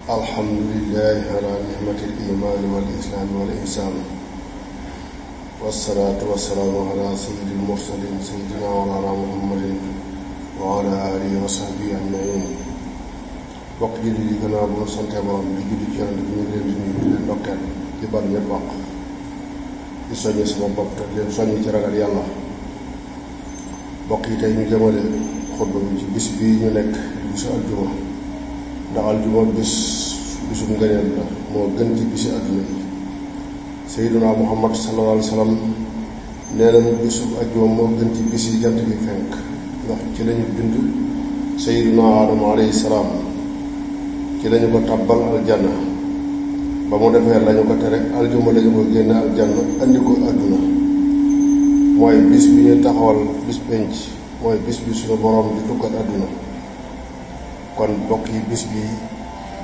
alhamdulillahi ala nihmati al-iman wal islam wal ihsan wassalatu wassalamu ala sayyidil mursalin sayyidina wa ala muhammadin wa ala alihi wa sahbihi ajmain. bokk ji di gannaaw bu nu sante borom di julli ci yonent bi ñu leen di nuyu di leen ndokkeel di bal ñëpp wax di soññi sama bopp te leen soññi ci ragal yàlla. bokk yi tey ñu jëmale xutba bi ci bis bii ñu nekk di bisu aljuma, ndax aljuma bisu ngëneel la, moo gën ci bisi adduna yi. Sayyiduna Muhammad sallallahu alayhi wa sallam nee na bisu aljuma moo gën ci bis yi jant bi fenk, ndax ci lañu bind Sayyiduna Adama alayhi salaam, ci lañu ko tàbbal aljanna. ba mu defee lañu ko tere aljuma lañu ko génne aljanna andi ko adduna. mooy bis bi ñuy taxawal bis penc, mooy bis bi suñu borom di tukkat adduna. kon bokk yi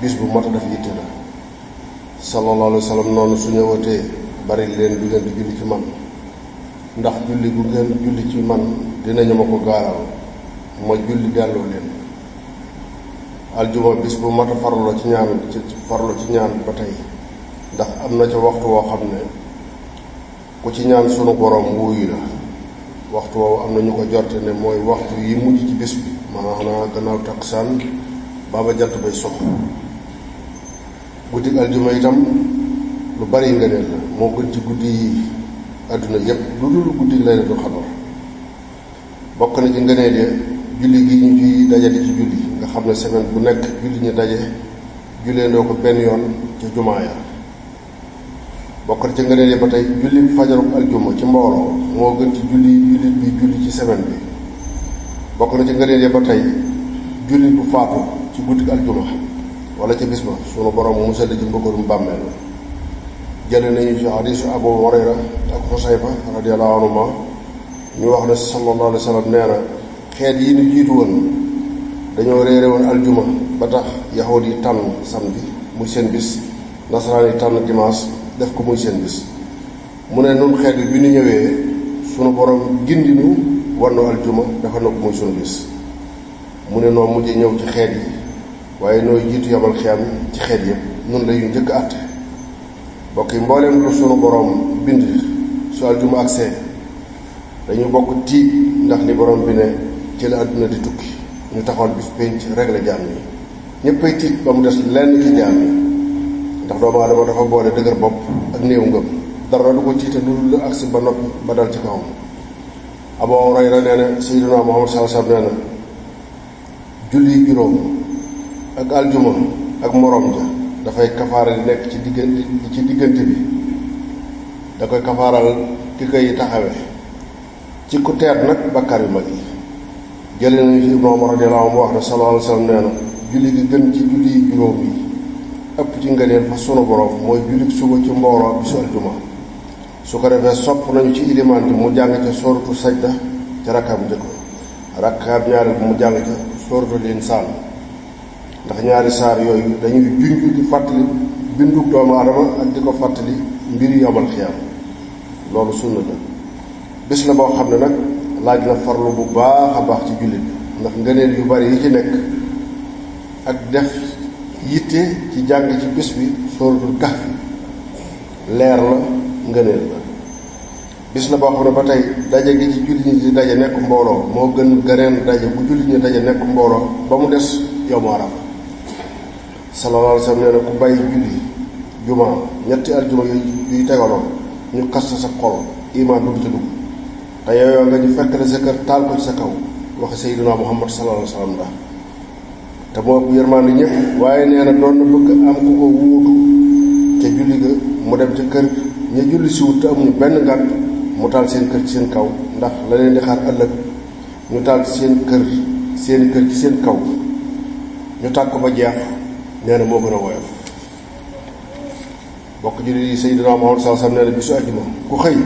bis bu mat a def yitte la. sallallahu alayhi wa sallam noonu su ñëwatee bari leen du ngeen di julli ci man, ndax julli bu ngeen julli ci man dinañu ma ko gaaral ma julli delloo leen. aljuma bis bu mat a farlu ci ñaan ba tey, ndax am na ca waxtu woo xam ne ku ci ñaan sunu borom wuyu la. waxtu woowu am na ñu ko jorte ne mooy waxtu yi mujj ci bis bi, maanaam gannaaw takkusaan baaba jant bay sox. guddi aljuma itam lu bari ngëneel la, moo gën ci guddi yi àdduna yépp lu dul guddi laylatul xadar. bokk na ci ngëneel ya julli gi ñu ci daje di ci julli, nga xam ne semaine bu nekk julli ñu daje julleendoo ko benn yoon ca jumaa ya. bokk na ci ngëneel ya ba tey julli fajaruk aljuma ci mbooloo moo gën ci jullit bi julli ci semaine bi. bokk na ci ngëneel ya ba tey jullit bu faatu ci guddi aljuma wala ca bis ba sunu borom musal ci mbëggalum bàmmeel. jële nañu ci hadiisu Abu Hurayra ak Xusayfa radiyallahu anhuma ñu wax ne sallallahu alayhi wa sallam nee na xeet yi ñu jiitu woon dañoo réere woon aljuma ba tax yahuud yi tànn samedi muy seen bis, nasaraan yi tànn dimanche def ko muy seen bis. mu ne nun xeet bi ñu ñëwee sunu borom gindinu war na aljuma dafa na ko muy sunu bis. mu ne noo mujj ñëw ci xeet yi, waaye nooy jiitu yamal xiyam ci xeet yëpp, nun la yu njëkk àtte. bokk yi mbooleem lu sunu borom bind su aljuma ak see dañu bokk tiit, ndax li borom bi ne ci la àdduna di tukki ñu taxawal bis penc régler jaam yi. ñëppay tiit ba mu des lenn ci jaam yi, ndax doomu aadama dafa boole dëgër bopp ak néew ngëm, dara du ko tiite lu la agsi ba noppi ba dal ci kawam. Abu Hurayra nee na Sayyiduna Muhammad sallallahu alayhi wa sallam nee na julli juróom ak aljuma ak morom ja dafay kafaara di nekk ci diggante bi, da koy kafaaral ki koy taxawee ci ku teet nag bakkaar yu mag yi. jëlee nañu ci Ibnu Umar radiyallahu anhu wax ne sallallahu alayhi wa sallam nee na julli gi gën ci julli juróom yi ëpp ci ngëneel fa sunu borom mooy julli suba ci mbooloo bisu aljuma. su ko defee sopp nañu ci ilimaan bi mu jàng ca sooratu sajda ca rakkaab njëkk, rakkaab ñaareel bi mu jàng ca sooratul insaan, ndax ñaari saar yooyu dañuy junj di fàttali bindug doomu aadama ak di ko fàttali mbiri yamal xiyaam. loolu sunna la. bis la boo xam ne nag laaj na farlu bu baax a baax ci jullit bi, ndax ngëneel yu bari yi ci nekk ak def yitte ci jàng ci bis bi sooratul kahfi leer la, ngëneel la. bis la boo xam ne ba tey daje gi ci jullit ñi di daje nekk mbooloo moo gën gëneen daje bu jullit ñi daje nekk mbooloo ba mu des yawmu Arafa. sallallahu alayhi wa sallam nee na ku bàyyi julli juma ñetti aljuma yuy tegaloo ñu kas sa xol iman dugg ci dugg te yooyu nga ñu fekk la sa kër taal ko ci sa kaw, waxe Sayyiduna Muhammad sallallahu alayhi wa sallam. ndax te moo ëpp yërmaande ñëpp, waaye nee na doon na bëgg am ku ko wuutu ca julli ga mu dem ca kër ña julli si wut te amuñu benn ngànt mu taal seen kër ci seen kaw, ndax la leen di xaar ëllëg ñu taal seen kër ci seen kaw ñu tàkk ba jeex. nee na moo gën a woyof. bokk julli yi Sayyidina Muhammad sallallahu alayhi wa sallam nee na bisu àjjuma ku xëy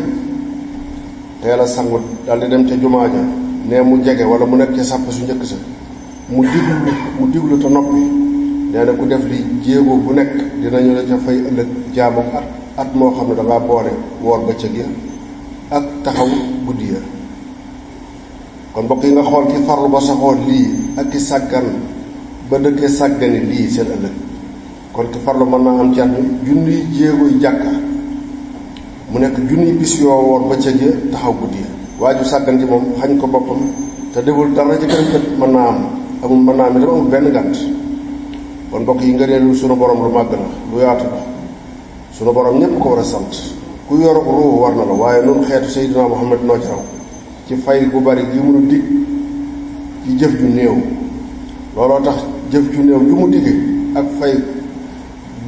teel a sangut daal di dem ca jumaa ja, nee mu jege wala mu nekk ca sàpp su njëkk sa mu diglu te noppi, nee na ku def li jéego bu nekk dinañu la ca fay ëllëg jaamu at moo xam ne dangaa boole woor bëccëg ya ak taxaw guddi ya. kon mbokk yi nga xool ki farlu ba saxoon lii ak ki sàggan ba dëkkee sàggani lii seen ëllëg kon ki farlu mën naa am ci at mi junniy jéegoy jàkka mu nekk junniy bis yoo woor bëccëg ya taxaw guddi ya. waa ju sàggan ci moom xañ ko boppam te deful dara ci këram kat mën naa am itam amul benn ngànt. kon mbokk yi nga neelu sunu borom lu màgg la lu yaatu la sunu borom ñépp ko war a sant ku yor ruu war na la waaye nun xeetu Seydina Muhammad noo ci raw ci fay gu bari gi mënu dig ci jëf ju néew. looloo tax jëf ju néew ju mu digge ak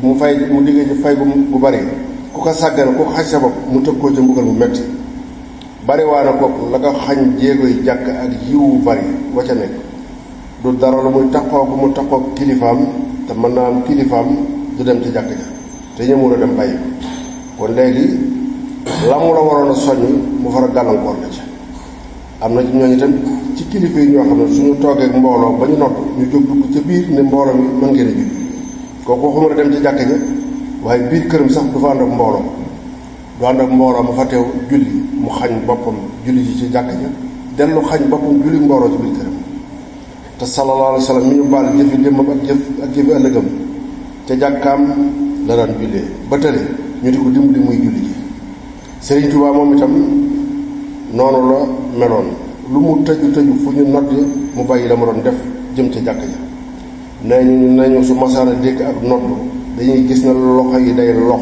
mu digge ci fay gu bari ku ko sàggane ku ko xaj sa bopp mu tëg koo ca mbugal mu metti. bari waa na bopp la nga xañ jéegoy jàkk ak yiwu bari wa ca nekk du dara lu muy taxoo gu mu taxoo kilifaam te mën naa am kilifaam du dem ci jàkk ja te ñëmul a dem bàyyi kon léegi la mu la waroon a soññ mu far a gàllankoor la ci. am na ci ñooñu itam ci kilifa yi ñoo xam ne suñu toogee ak mbooloo ba ñu nodd ñu jóg dugg ca biir ne mbooloo mi mën ngeen a julli kooku waxuma dem ci jàkk ja waaye biir këram sax du fa ànd ak mbooloo mu fa teew julli mu xañ boppam julli ji ci jàkk ja dellu xañ boppam julli mbooloo ci biir këram. te sallallahu alayhi wa sallam mi ñu baal jëfi démbam ak jëfi ëllëgam ca jàkkaam la daan jullee ba tëre ñu di ko dimbali muy julli ji. Sëriñ Tuubaa moom itam noonu la meloon lu mu tëju fu ñu nodd mu bàyyi la mu doon def jëm ca jàkk ja nañu su masaana dégg ak nodd dañuy gis na loxo yi day lox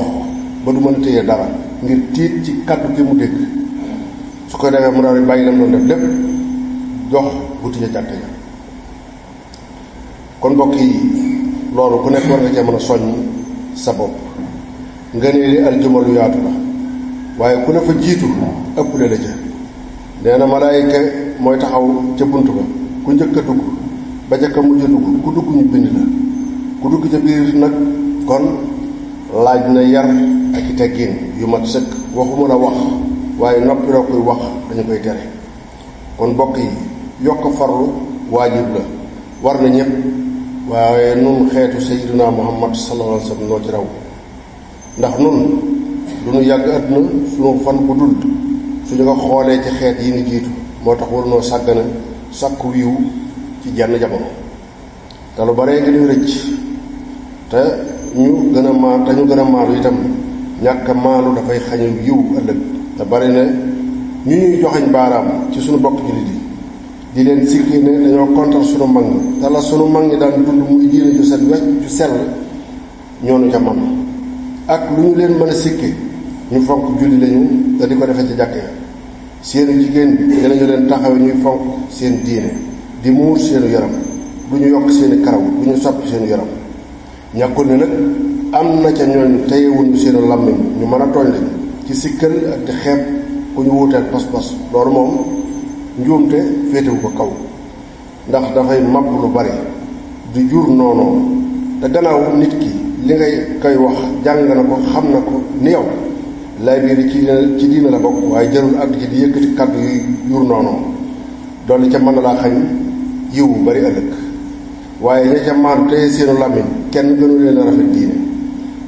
ba du mën a téye dara ngir tiit ci kàddu gi mu dégg su ko defee mu daal di bàyyi la mu doon def lépp jox wuti ca jàkk ja. kon mbokk yi loolu ku nekk war nga cee mën a soññ sa bopp nga ne li aljuma lu yaatu la waaye ku ne fa jiitu ëppale la ca. nee na malaayika mooy taxaw ca bunt ba ku njëkk a dugg ba ca ka mujj a dugg ku dugg ñu bind la ku dugg ca biir nag kon laaj na yar ak i teggin yu mat sëkk waxuma la wax waaye noppi la koy wax dañu koy tere. kon mbokk yi yokk farlu waajib la war na ñëpp waaye nun xeetu Sayyidina Muhammad sallallahu alayhi wa sallam noo ci raw ndax nun du nu yàgg àdduna suñu fan bu dul suñu ko xoolee ci xeet yi ni jiitu moo tax war noo sàggana sàkku wiiw ci jenn jamono te lu baree ngi ñuy rëcc te ñu gën a maalu itam ñàkk a maalu dafay xañu yiw ëllëg te bari na ñu ñuy joxañ baaraam ci suñu bokk jullit yi di leen sikki ne dañoo kontar suñu mag ñi te la suñu mag ñi daan dund muy diine ju set wecc ju sell ñoonu ca man ak lu ñu leen mën a sikki ñu fonk julli lañu te di ko defee ci jàkk ya seenu jigéen dinañu leen taxawe ñuy fonk seen diine di muur seenu yaram du ñu yokk seeni karaw du ñu soppi seenu yaram ñàkkul ne nag am na ca ñooñ teyewuñu seenu làmmiñ ñu mën a tooñ lañ ci sikkal ak di xeeb ku ñu wuuteel pas-pas loolu moom njuumte féetewu ko kaw ndax dafay màbb lu bari du jur noonu te gannaaw nit ki li ngay koy wax jàng na ko xam na ko ni yow lay biir ci diina la bokk waaye jarul àgg ci di yëkkati kàddu yu jur noonu dolli ca mën na laa xañ yiw bu bari ëllëg waaye ña ca maandu teye seenu làmmiñ kenn gënu leen a rafet diine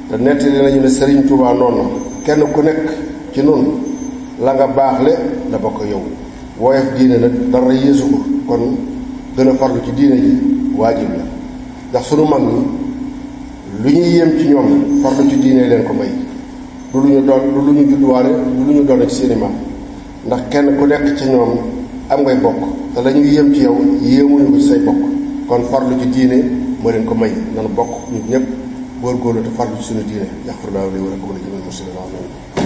te nettali nañu ne Sëriñ Tuubaa noonu la kenn ku nekk ci noonu la nga baaxle la bokk yow woyof diine nag dara yéesu ko kon gën a farlu ci diine ji waajib la ndax sunu mag ñi lu ñuy yéem ci ñoom farlu ci diine leen ko may du lu ñu judduwaale du lu ñu doon ci seeni maam ndax kenn ku nekk ci ñoom am ngay bokk te la ñuy yéem ci yow yéemuñu ko ci say bokk kon farlu ci diine moo leen ko may nanu bokk ñun ñëpp góorgóorlu te farlu ci suñu diine yaxfirullahu li wa lakum wa li jamiil muslimin